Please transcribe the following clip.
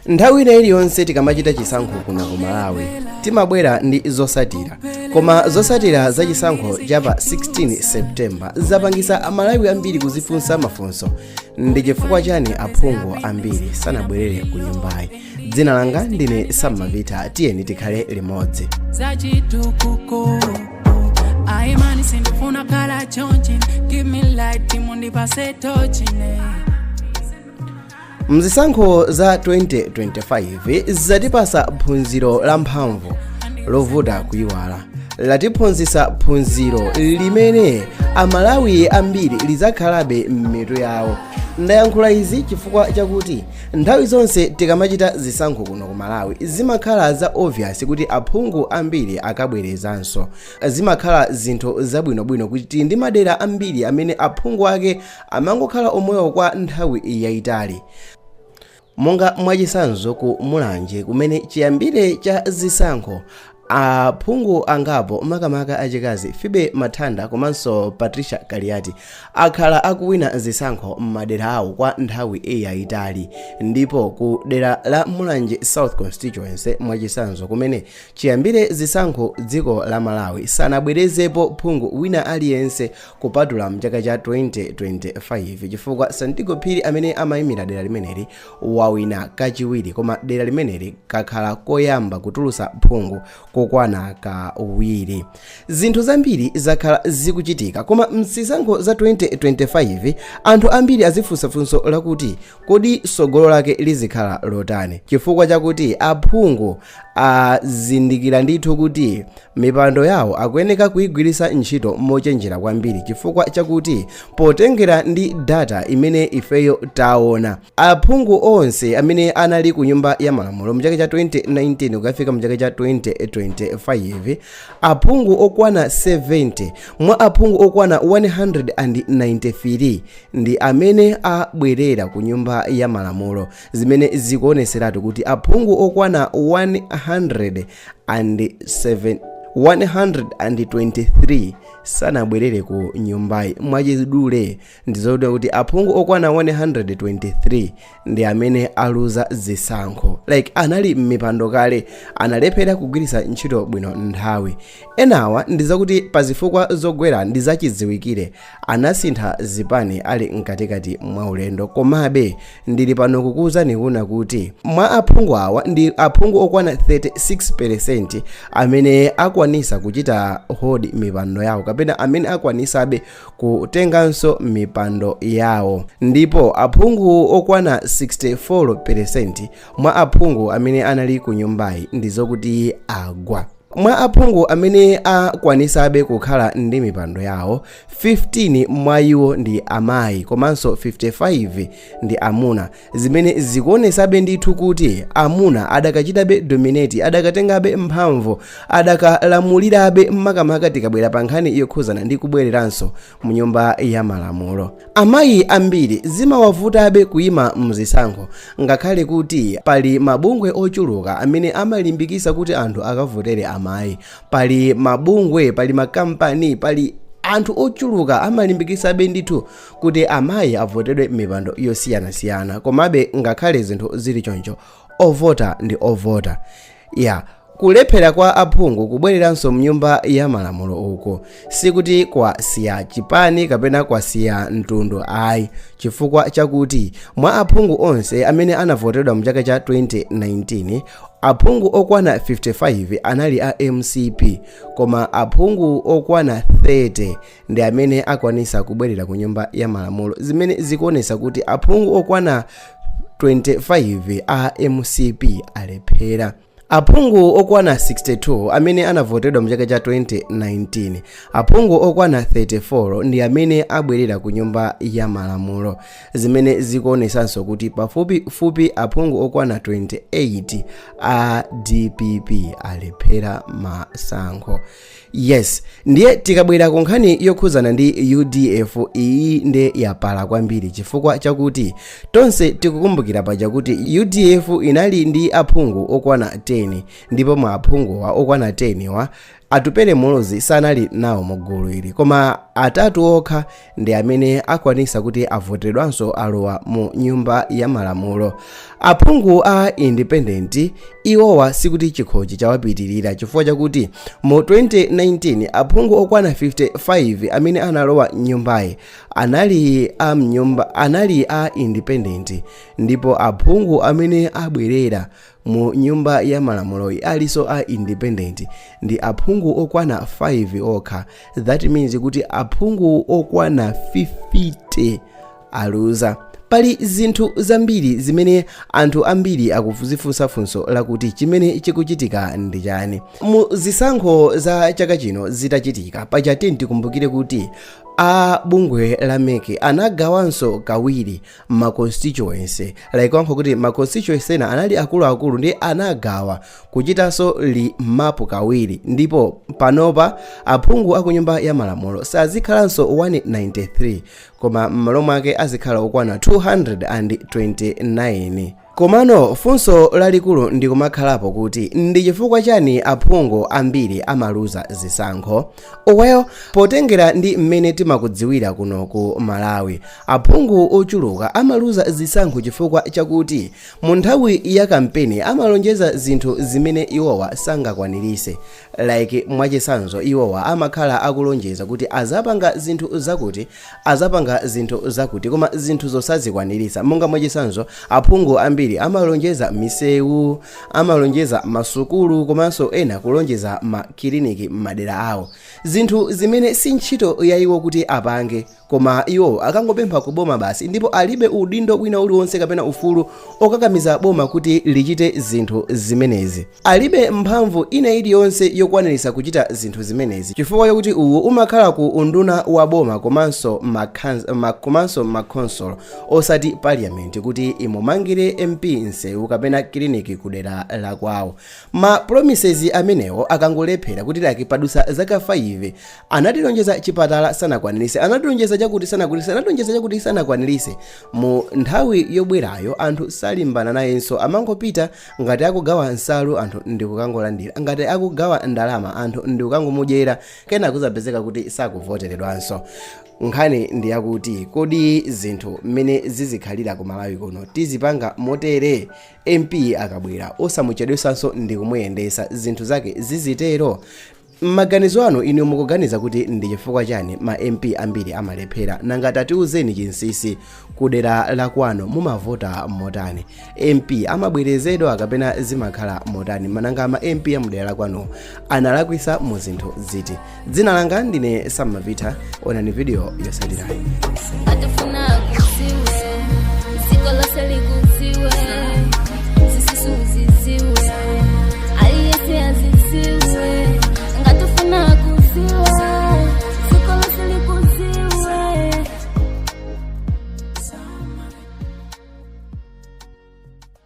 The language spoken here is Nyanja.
Nthawi ina iliyonse tikamachita chisankho kuno ku Malawi timabwera ndi zosatira, koma zosatira za chisankho cha pa 16 Septemba zapangisa amalawi ambiri kuzifunsa mafunso. Ndi chifukwa chani aphungu ambiri sanabwerere ku nyumbayi? Dzina langa ndine Samavita, tiyeni tikhale limodzi. Mzisankho za 2025 zatipasa phunziro la mphamvu lovuta kuyiwala. Latiphunzitsa phunziro limene amalawi ambiri lizakhalabe m'mitu yawo. Ndayankhula izi chifukwa chakuti nthawi zonse tikamachita zisankho kuno ku Malawi zimakhala za obvious kuti aphungu ambiri akabwerezanso. Zimakhala zinthu zabwinobwino kuti ndi madera ambiri amene aphungu ake amangokhala omwewo kwa nthawi yayitali. Monga mwachisanzo ku Mulanje kumene chiyambire cha zisankho aphungu angapo makamaka achikazi Fibe Mathanda komanso Patricia Kaliati akhala akuwina zisankho m'madera awo kwa nthawi yayitali. Ndipo ku dera la Mulanje South Constituency mwachisanzo kumene chiyambire zisankho dziko la Malawi sanabwerezepo phungu wina aliyense kupatula mchaka cha 2025 chifukwa Santiago Phiri amene amayimira dera limeneli wawina kachiwiri, koma dera limeneli kakhala koyamba kutulusa phungu kokwana kawiri. Zinthu zambiri zakhala zikuchitika, koma mzisankho za 2025 anthu ambiri azifunsafunso lakuti kodi sogolo lake lizikhala lotani, chifukwa chakuti aphungu azindikira ndithu kuti mipando yawo akuyeneka kuyigwiritsa ntchito mochenjera kwambiri, chifukwa chakuti potengera ndi data imene ifeyo taona aphungu onse amene anali ku nyumba ya malamulo mchaka cha 2019 kukafika mchaka cha 2025 aphungu okwana 70 mwa aphungu okwana 193 ndi amene abwerera ku nyumba ya malamulo, zimene zikuoneseratu kuti aphungu okwana 123 sanabwerere ku nyumbayi. Mwachidule ndizoti kuti aphungu okwana 123 ndi amene aluza zisankho, like anali m'mipando kale, analephera kugwiritsa ntchito bwino nthawi. Enawa ndizakuti pazifukwa zogwera ndizachidziwikire anasintha zipani ali mkatikati mwa ulendo. Komabe ndili pano kukuwuzani kuna kuti mwa aphungu awa ndi aphungu okwana 36% amene akwanisa kuchita hold mipando yawo, kapena amene akwanisabe kutenganso mipando yawo. Ndipo aphungu okwana 64% mwa aphungu amene anali ku nyumbayi ndizokuti agwa. Mwa aphungu amene akwanisabe kukhala ndi mipando yawo 15 mwa iwo ndi amayi komanso 55 ndi amuna, zimene zikuonesabe ndithu kuti amuna adakachitabe dominate, adakatengabe mphamvu, adakalamulirabe makamaka tikabwera pa nkhani yokhuzana ndi kubwereranso mu nyumba ya malamulo. Amayi ambiri zimawavutabe kuyima mzisankho, ngakhale kuti pali mabungwe ochuluka amene amalimbikisa kuti anthu akavotere amayi. Pali mabungwe, pali makampani, pali anthu ochuluka amalimbikisabe ndithu kuti amayi avotedwe mipando yosiyanasiyana. Komabe ngakhale zinthu zili choncho, ovota ndi ovota. Kulephera kwa aphungu kubwereranso mnyumba ya malamulo uko sikuti kwasiya chipani kapena kwasiya mtundu ayi, chifukwa chakuti mwa aphungu onse amene anavotedwa mchaka cha 2019 aphungu okwana 55 anali a MCP, koma aphungu okwana 30 ndi amene akwanisa kubwerera ku nyumba ya malamulo, zimene zikuonesa kuti aphungu okwana 25 a MCP alephera. Aphungu okwana 62 amene anavotedwa mchaka cha 2019, aphungu okwana 34 ndi amene abwerera ku nyumba ya malamulo, zimene zikuonesanso kuti pafupifupi aphungu okwana 28 a DPP alephera masankho. Yes, ndiye tikabwera ku nkhani yokhuzana ndi UDF iyi ndi yapala kwambiri, chifukwa chakuti tonse tikukumbukira paja kuti UDF inali ndi aphungu okwana 10, ndipo mwa aphungu okwana 10 wa Atupele Muhoozi sanali nawo mugulu ili, koma atatu okha ndi amene akwanisa kuti avoteredwanso alowa mu nyumba ya malamulo. Aphungu a independent iwowa sikuti chikhochi chawapitirira chifukwa chakuti mu 2019 aphungu okwana 55 amene analowa nyumbayi anali a independent, ndipo aphungu amene abwerera mu nyumba ya malamulo aliso a independent ndi aphungu okwana 5 okha. That means kuti aphungu okwana 50 aluza. Pali zinthu zambiri zimene anthu ambiri akufuzifunsa funso lakuti chimene chikuchitika ndi chani. Mu zisankho za chaka chino zitachitika paja tikumbukire kuti bungwe la MEC anagawanso kawiri ma constituency, like wankho kuti ma constituency ena anali akuluakulu ndi anagawa kuchitanso li mapu kawiri, ndipo panopa aphungu akunyumba ya malamulo sazikhalanso 193 koma m'malo mwake azikhala okwana 229. Komano funso lalikulu ndikumakhalapo kuti ndi chifukwa chani aphungu ambiri amaluza zisankho. Well, potengera ndi mmene timakudziwira kuno ku Malawi, aphungu ochuluka amaluza zisankho chifukwa chakuti mu nthawi ya kampeni amalonjeza zinthu zimene iwowa sangakwanirise. Like mwachisanzo iwowa amakhala akulonjeza kuti azapanga zinthu zakuti koma zinthu zosazikwanirisa. Monga mwachisanzo aphungu ambiri amalonjeza misewu, amalonjeza masukulu, komanso ena kulonjeza makiliniki m'madera awo, zinthu zimene si ntchito ya iwo kuti apange, koma iwo akangopempha kuboma basi, ndipo alibe udindo wina uliwonse kapena ufulu okakamiza boma kuti lichite zinthu zimenezi. Alibe mphamvu ina iliyonse yokwanirisa kuchita zinthu zimenezi chifukwa chakuti uwu umakhala ku unduna wa boma komanso makonsolo osati parliament kuti imumangire MP nsewu kapena kiliniki kudera la kwawo. Ma promises amenewo akangolephera kuti laki padusa zaka 5 anatilonjeza chipatala sanakwanirise, anatilonjeza chakuti sanakwanirise. Mu nthawi yobwerayo anthu salimbana nayenso, amangopita ngati akugawa nsalu anthu ndikukangolandira, ngati akugawa ndalama anthu ndikukangomudyera, kena kuzapezeka kuti sakuvoteredwanso. Nkhani ndi yakuti kodi zinthu mmene zizikhalira ku Malawi kuno tizipanga motere? MP akabwera osamuchedwesanso ndi kumuyendesa zinthu zake zizitero. Maganizo anu inu mukuganiza kuti ndi chifukwa chani ma MP ambiri amalephera? Nanga tatiuzeni chinsisi kudera la kwano mumavota motani? MP amabwerezedwa kapena zimakhala motani? Mananga ma MP amudera la kwano analakwisa mu zinthu ziti? Dzina langa ndine Sam Mavita, onani video yosalirayi.